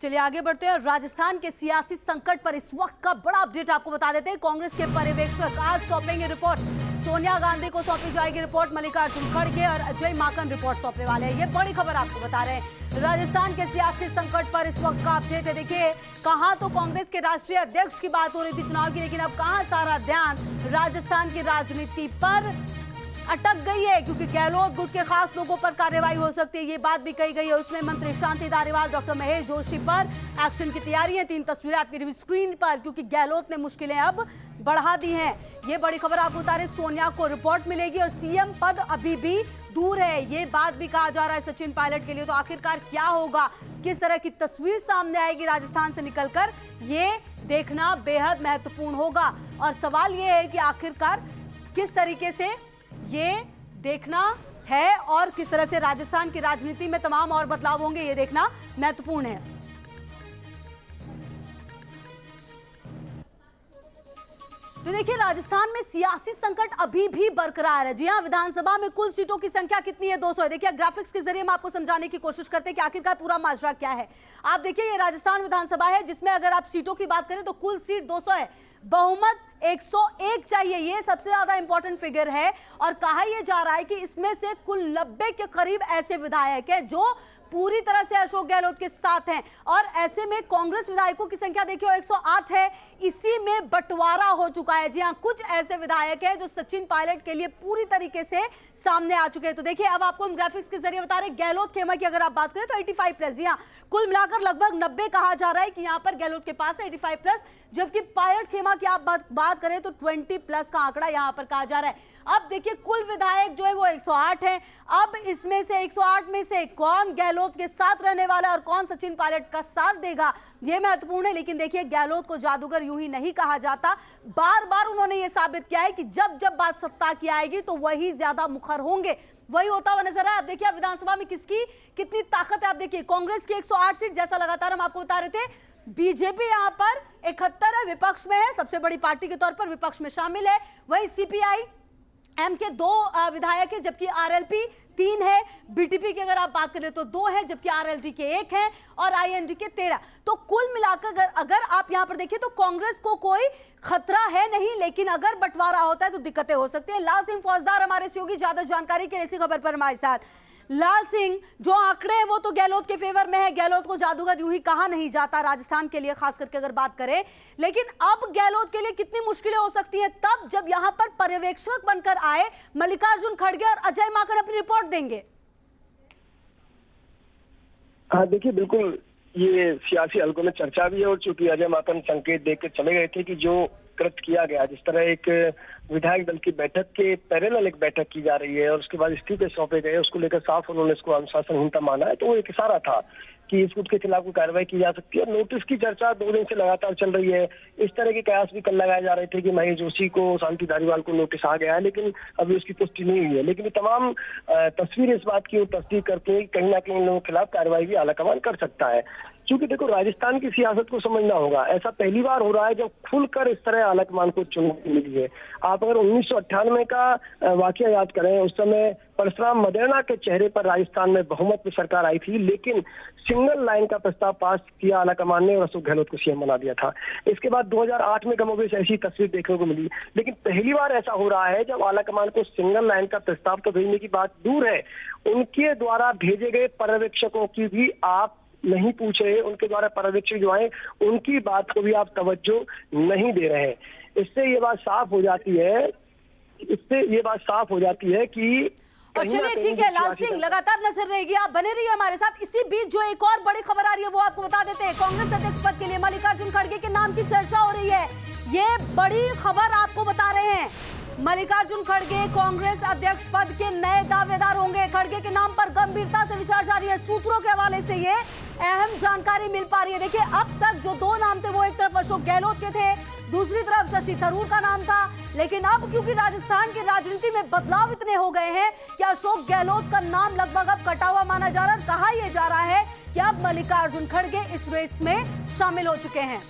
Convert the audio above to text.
चलिए आगे बढ़ते हैं। राजस्थान के सियासी संकट पर इस वक्त का बड़ा अपडेट आपको बता देते हैं। कांग्रेस के पर्यवेक्षक आज सौंपेंगे रिपोर्ट। सोनिया गांधी को सौंपी जाएगी रिपोर्ट। मल्लिकार्जुन खड़गे और अजय माकन रिपोर्ट सौंपने वाले हैं। ये बड़ी खबर आपको बता रहे हैं। राजस्थान के सियासी संकट पर इस वक्त का अपडेट है। देखिए, कहां तो कांग्रेस के राष्ट्रीय अध्यक्ष की बात हो रही थी चुनाव की, लेकिन अब कहां सारा ध्यान राजस्थान की राजनीति पर अटक गई है, क्योंकि गहलोत गुट के खास लोगों पर कार्रवाई हो सकती है, ये बात भी कही गई है। उसमें मंत्री शांति धारीवाल, डॉक्टर महेश जोशी पर एक्शन की तैयारी है। 3 तस्वीरें आपकी टीवी स्क्रीन पर, क्योंकि गहलोत ने मुश्किलें अब बढ़ा दी हैं। ये बड़ी खबर आपको बता रहे, सोनिया को रिपोर्ट मिलेगी और सीएम पद अभी भी दूर है, ये बात भी कहा जा रहा है सचिन पायलट के लिए। तो आखिरकार क्या होगा, किस तरह की तस्वीर सामने आएगी राजस्थान से निकलकर, ये देखना बेहद महत्वपूर्ण होगा। और सवाल ये है कि आखिरकार किस तरीके से ये देखना है और किस तरह से राजस्थान की राजनीति में तमाम और बदलाव होंगे, ये देखना महत्वपूर्ण है। तो देखिए, राजस्थान में सियासी संकट अभी भी बरकरार है। जी हां, विधानसभा में कुल सीटों की संख्या कितनी है? 200 है। देखिए, ग्राफिक्स के जरिए हम आपको समझाने की कोशिश करते हैं कि आखिरकार पूरा माजरा क्या है। आप देखिए, ये राजस्थान विधानसभा है, जिसमें अगर आप सीटों की बात करें तो कुल सीट 200 है, बहुमत 101 चाहिए। ये सबसे ज्यादा इंपॉर्टेंट फिगर है। और कहा यह जा रहा है कि इसमें से कुल 90 के करीब ऐसे विधायक हैं जो पूरी तरह से अशोक गहलोत के साथ हैं। और ऐसे में कांग्रेस विधायकों की संख्या देखिए 108 है, इसी में बंटवारा हो चुका है। जी हां, कुछ ऐसे विधायक हैं जो सचिन पायलट के लिए पूरी तरीके से सामने आ चुके हैं। तो देखिए, अब आपको हम ग्राफिक्स के जरिए बता रहे हैं। गहलोत खेमा की अगर आप बात करें तो 85+। जी हां, कुल मिलाकर लगभग 90 कहा जा रहा है कि यहां पर गहलोत के पास है 85+, जबकि पायलट खेमा की आप बात करें तो 20+ का आंकड़ा यहां पर कहा जा रहा है। अब देखिए, कुल विधायक जो है वो 108 है। अब इसमें से 108 में से कौन गहलोत के साथ रहने वाला है और कौन सचिन पायलट का साथ देगा, ये महत्वपूर्ण है। लेकिन देखिए, गहलोत को जादूगर यूं ही नहीं कहा जाता। बार बार उन्होंने ये साबित किया है कि जब जब बात सत्ता की आएगी तो वही ज्यादा मुखर होंगे। वही होता हुआ नजर आया। अब देखिए, विधानसभा में किसकी कितनी ताकत है। आप देखिए, कांग्रेस की 108 सीट, जैसा लगातार हम आपको बता रहे थे। बीजेपी यहां पर 71 है, विपक्ष में है, सबसे बड़ी पार्टी के तौर पर विपक्ष में शामिल है। वही सीपीआई एम के 2 विधायक है, जबकि आरएलपी 3 है। बीटीपी की अगर आप बात करें तो 2 है, जबकि आरएलडी के 1 है और आईएनडी के 13। तो कुल मिलाकर अगर आप यहां पर देखिए तो कांग्रेस को कोई खतरा है नहीं, लेकिन अगर बंटवारा होता है तो दिक्कतें हो सकती है। लाल सिंह फौजदार हमारे सहयोगी ज्यादा जानकारी के लिए इसी खबर पर हमारे साथ। लाल सिंह, जो आंकड़े हैं वो तो गहलोत के फेवर में है। गहलोत को जादूगर यूं ही कहा नहीं जाता राजस्थान के लिए, खास करके अगर बात करें। लेकिन अब गहलोत के लिए कितनी मुश्किलें हो सकती हैं तब जब यहां पर पर्यवेक्षक बनकर आए मल्लिकार्जुन खड़गे और अजय माकन अपनी रिपोर्ट देंगे। हाँ, देखिए, बिल्कुल ये सियासी हलकों में चर्चा भी है। और चूंकि अजय माकन संकेत देकर चले गए थे कि जो कृत्य किया गया, जिस तरह एक विधायक दल की बैठक के पैरेलल एक बैठक की जा रही है और उसके बाद इस्तीफे सौंपे गए, उसको लेकर साफ उन्होंने इसको अनुशासनहीनता माना है। तो वो एक इशारा था कि इस गुट के खिलाफ कोई कार्रवाई की जा सकती है। नोटिस की चर्चा 2 दिन से लगातार चल रही है। इस तरह के कयास भी कल लगाए जा रहे थे कि महेश जोशी को, शांति धारीवाल को नोटिस आ गया है, लेकिन अभी उसकी पुष्टि नहीं हुई है। लेकिन ये तमाम तस्वीरें इस बात की तस्दीक करती है कि कहीं ना कहीं इन लोगों के खिलाफ कार्रवाई भी आलाकमान कर सकता है। क्योंकि देखो, राजस्थान की सियासत को समझना होगा। ऐसा पहली बार हो रहा है जब खुलकर इस तरह आलाकमान को चुनौती मिली है। आप अगर 1998 का वाकया याद करें, उस समय परशुराम मदेरणा के चेहरे पर राजस्थान में बहुमत में सरकार आई थी, लेकिन सिंगल लाइन का प्रस्ताव पास किया आलाकमान ने और अशोक गहलोत को सीएम बना दिया था। इसके बाद 2008 में कमोबेश ऐसी तस्वीर देखने को मिली। लेकिन पहली बार ऐसा हो रहा है जब आलाकमान को सिंगल लाइन का प्रस्ताव तो भेजने की बात दूर है, उनके द्वारा भेजे गए पर्यवेक्षकों की भी आप नहीं पूछ रहे। उनके द्वारा पर्यवेक्षक जो आए उनकी बात को भी आप तवज्जो नहीं दे रहे हैं। इससे ये बात साफ हो जाती है कि और चलिए ठीक है लाल सिंह, लगातार नजर रहेगी, आप बने रहिए हमारे साथ। इसी बीच जो एक और बड़ी खबर आ रही है वो आपको बता देते हैं। कांग्रेस अध्यक्ष पद के लिए मल्लिकार्जुन खड़गे के नाम की चर्चा हो रही है। ये बड़ी खबर आपको बता रहे हैं। मल्लिकार्जुन खड़गे कांग्रेस अध्यक्ष पद के नए दावेदार होंगे। खड़गे के नाम पर गंभीरता से विचार जारी है। सूत्रों के हवाले से ये अहम जानकारी मिल पा रही है। देखिए, अब तक जो 2 नाम थे वो एक तरफ अशोक गहलोत के थे, दूसरी तरफ शशि थरूर का नाम था। लेकिन अब क्योंकि राजस्थान की राजनीति में बदलाव इतने हो गए हैं कि अशोक गहलोत का नाम लगभग अब कटा हुआ माना जा रहा है। कहा यह जा रहा है कि अब मल्लिकार्जुन खड़गे इस रेस में शामिल हो चुके हैं।